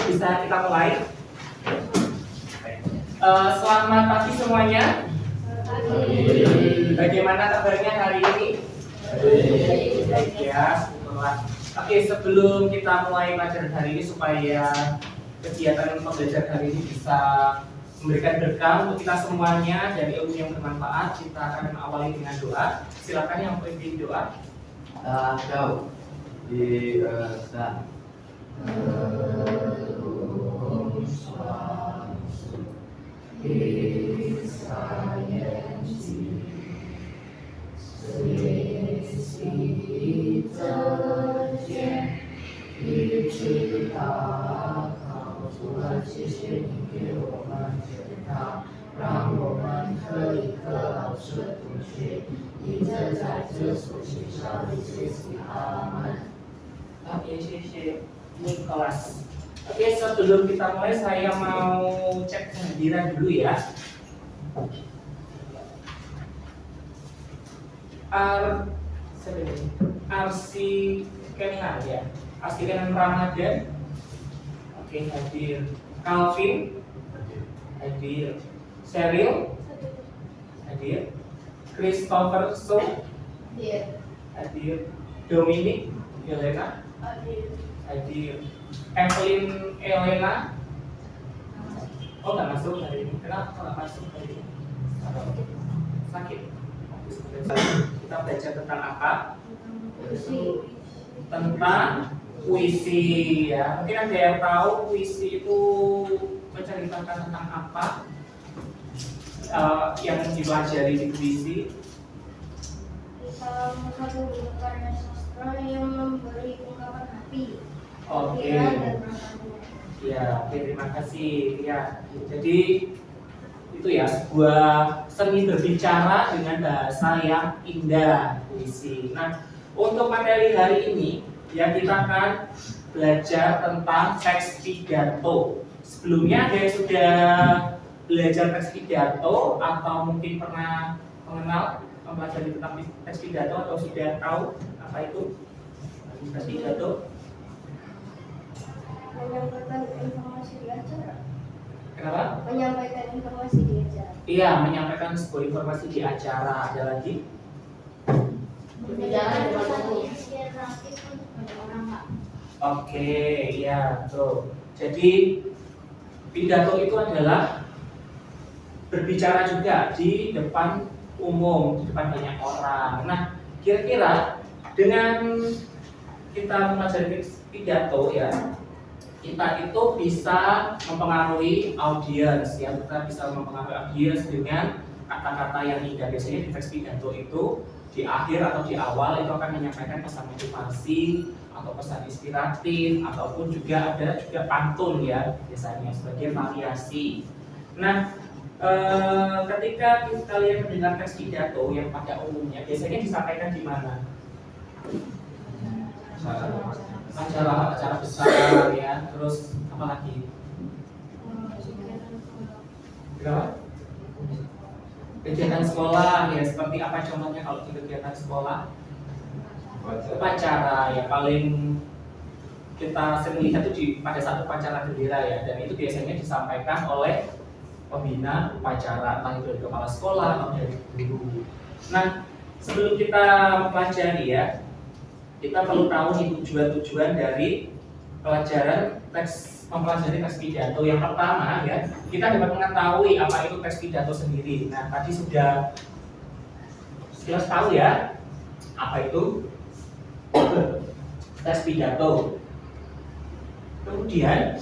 bisa kita mulai. Selamat pagi semuanya. Bagaimana kabarnya hari ini? Baik ya, syukurlah. Oke, sebelum kita mulai pelajaran hari ini supaya kegiatan pembelajaran hari ini bisa memberikan berkah untuk kita semuanya dan ilmu yang bermanfaat, kita akan awali dengan doa. Silakan yang pimpin doa. Kau di sana. Oke, Nicholas. Oke, sebelum kita mulai saya mau cek kehadiran dulu ya. Arsi Kenan ya. Arsi Kenan Ramadan. Oke, hadir. Calvin hadir. Cheryl hadir. Christopher So hadir. Dominic Helena hadir. Evelyn Elena. Oh, nggak masuk hari ini. Kenapa nggak masuk hari ini? Sakit. Kita belajar tentang apa? Tentang puisi ya. Mungkin ada yang tahu puisi itu menceritakan tentang apa? Yang dipelajari di puisi. Satu karya sastra yang memberi ungkapan hati. Oke. Ya, oke, terima kasih. Ya, jadi itu ya sebuah seni berbicara dengan bahasa yang indah, puisi. Nah, untuk materi hari ini ya kita akan belajar tentang teks pidato. Sebelumnya ada yang sudah belajar teks pidato atau mungkin pernah mengenal mempelajari tentang teks pidato atau sudah tahu apa itu teks pidato? Menyampaikan informasi di acara. Kenapa? Menyampaikan informasi di acara. Iya, menyampaikan sebuah informasi di acara. Ada lagi? Berbicara dengan inspiratif untuk banyak orang, Pak. Oke, iya, betul. Jadi pidato itu adalah berbicara juga di depan umum, di depan banyak orang. Nah, kira-kira dengan kita mempelajari pidato ya, kita itu bisa mempengaruhi audiens ya, kita bisa mempengaruhi audiens dengan kata-kata yang indah. Biasanya di teks pidato itu di akhir atau di awal itu akan menyampaikan pesan motivasi atau pesan inspiratif ataupun juga ada juga pantun ya biasanya sebagai variasi. Nah, ketika kalian mendengar teks pidato yang pada umumnya biasanya disampaikan di mana? Acara besar ya, terus apa lagi? Berapa? Kegiatan sekolah ya, seperti apa contohnya kalau di kegiatan sekolah? Upacara ya, paling kita sering lihat itu pada saat upacara bendera ya, dan itu biasanya disampaikan oleh pembina upacara, entah itu dari kepala sekolah atau dari guru. Nah, sebelum kita mempelajari ya, kita perlu tahu nih tujuan-tujuan dari pelajaran mempelajari teks pidato. Yang pertama ya, kita dapat mengetahui apa itu teks pidato sendiri. Nah, tadi sudah jelas tahu ya apa itu teks pidato. Kemudian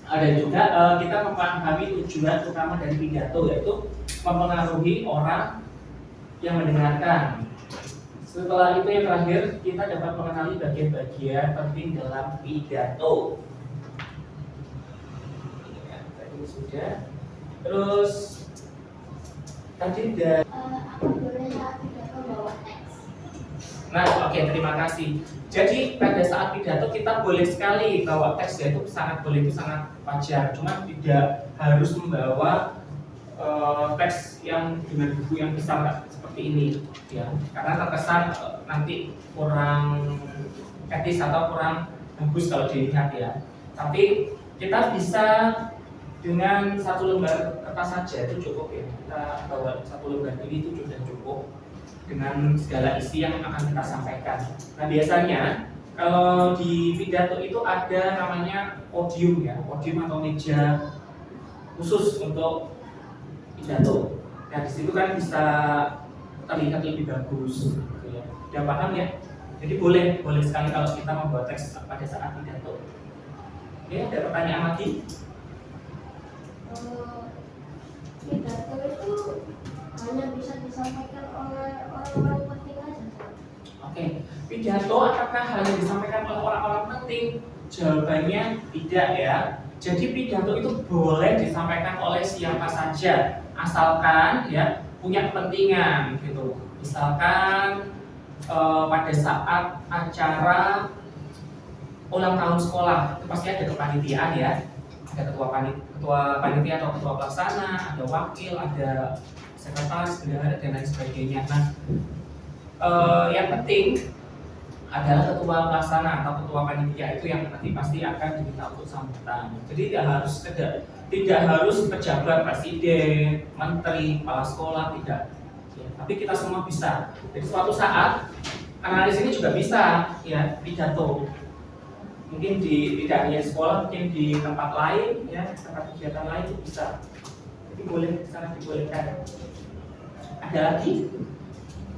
ada juga kita memahami tujuan utama dari pidato, yaitu mempengaruhi orang yang mendengarkan. Setelah itu yang terakhir, kita dapat mengenali bagian-bagian penting dalam pidato. Ya, tadi sudah. Terus tadi dari Apa boleh saat pidato bawa teks? Nah, oke, terima kasih. Jadi pada saat pidato kita boleh sekali bawa teks, ya itu sangat boleh, itu sangat wajar. Cuma tidak harus membawa teks yang dengan buku yang besar seperti ini, ya. Karena terkesan nanti kurang etis atau kurang bagus kalau dilihat ya. Tapi kita bisa dengan satu lembar kertas saja itu cukup ya. Kita bawa satu lembar ini itu sudah cukup dengan segala isi yang akan kita sampaikan. Nah biasanya kalau di pidato itu ada namanya podium ya, podium atau meja khusus untuk pidato. Nah di situ kan bisa terlihat lebih bagus, gitu ya. Udah paham ya? Jadi boleh sekali kalau kita membuat teks pada saat pidato. Oke, ada pertanyaan lagi? Pidato itu hanya bisa disampaikan oleh orang-orang penting aja. Oke, pidato apakah hanya disampaikan oleh orang-orang penting? Jawabannya tidak ya. Jadi pidato itu boleh disampaikan oleh siapa saja, asalkan ya punya kepentingan gitu. Misalkan pada saat acara ulang tahun sekolah itu pasti ada kepanitiaan ya. Ada ketua panitia atau ketua pelaksana, ada wakil, ada sekretaris, bendahara dan lain sebagainya. Nah, yang penting adalah ketua pelaksana atau ketua panitia itu yang nanti pasti akan diminta untuk sambutan. Jadi tidak harus pejabat, presiden, menteri, kepala sekolah, tidak. Ya, tapi kita semua bisa. Jadi suatu saat analis ini juga bisa ya pidato. Mungkin tidak hanya di sekolah, mungkin di tempat lain, ya tempat kegiatan lain itu bisa. Jadi boleh sangat dibolehkan. Ada lagi?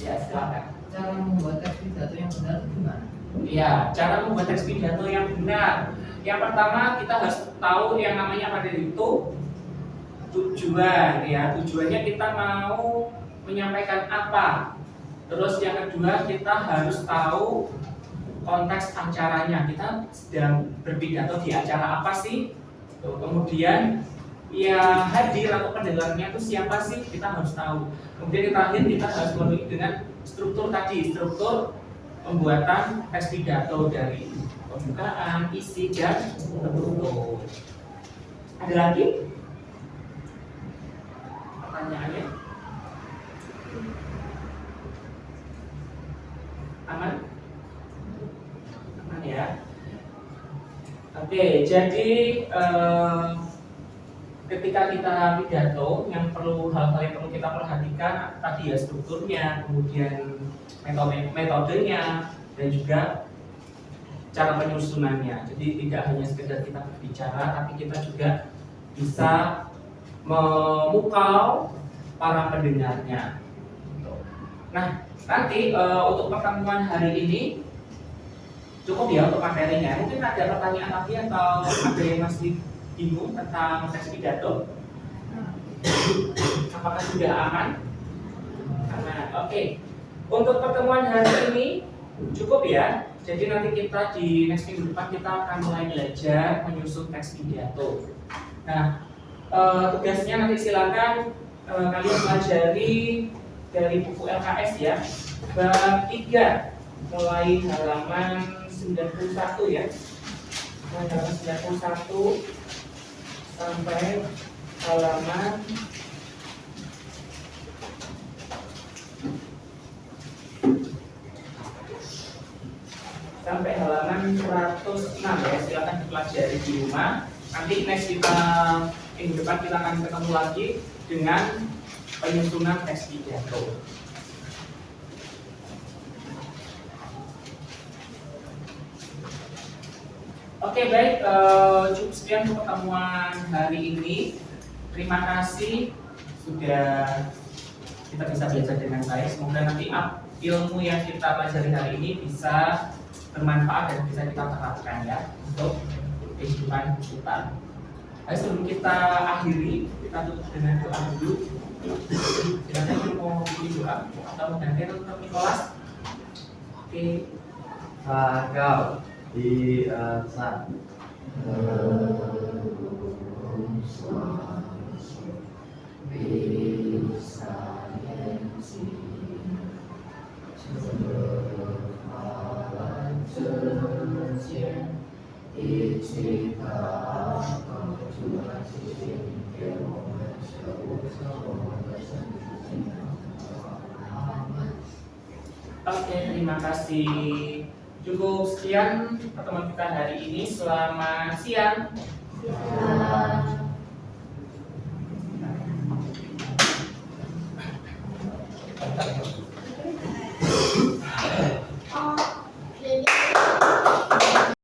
Ya silakan. Cara membuat teks pidato yang benar itu gimana? Ya, cara membuat teks pidato yang benar. Yang pertama kita harus tahu yang namanya pada itu tujuan, ya tujuannya kita mau menyampaikan apa. Terus yang kedua kita harus tahu konteks acaranya, kita sedang berpidato di acara apa sih? Tuh, kemudian yang hadir atau pendengarnya itu siapa sih? Kita harus tahu. Kemudian yang terakhir kita harus memenuhi dengan struktur tadi, struktur pembuatan teks pidato dari pembukaan, isi dan penutup. Ada lagi pertanyaannya? Aman? Ya. Oke, jadi ketika kita pidato yang hal-hal yang perlu kita perhatikan tadi ya strukturnya, kemudian metodenya dan juga cara penyusunannya. Jadi tidak hanya sekedar kita berbicara, tapi kita juga bisa memukau para pendengarnya. Nah, nanti untuk pertemuan hari ini cukup ya untuk materinya. Mungkin ada pertanyaan lagi atau ada yang masih bingung tentang teks pidato? Apakah sudah aman? Aman. Oke. Untuk pertemuan hari ini cukup ya. Jadi nanti kita di next minggu depan kita akan mulai belajar menyusun teks pidato. Nah, tugasnya nanti silakan kalian pelajari dari buku LKS ya. Bab 3 mulai halaman 91 ya. Halaman 91 sampai halaman sampai halaman 106 ya. Silakan dipelajari di rumah. Nanti next minggu depan kita akan ketemu lagi dengan penyusunan teks pidato. Oke baik, cukup sekian untuk pertemuan hari ini. Terima kasih sudah kita bisa belajar dengan baik. Semoga nanti ilmu yang kita pelajari hari ini bisa bermanfaat dan bisa kita terapkan ya untuk kehidupan kita. Baik, sebelum kita akhiri, kita tutup dengan doa dulu. Silakan mau doa atau mau ganti untuk Nikolas. Oke. Kau di sana. Oke, terima kasih. Cukup sekian pertemuan kita hari ini. Selamat siang. Ya.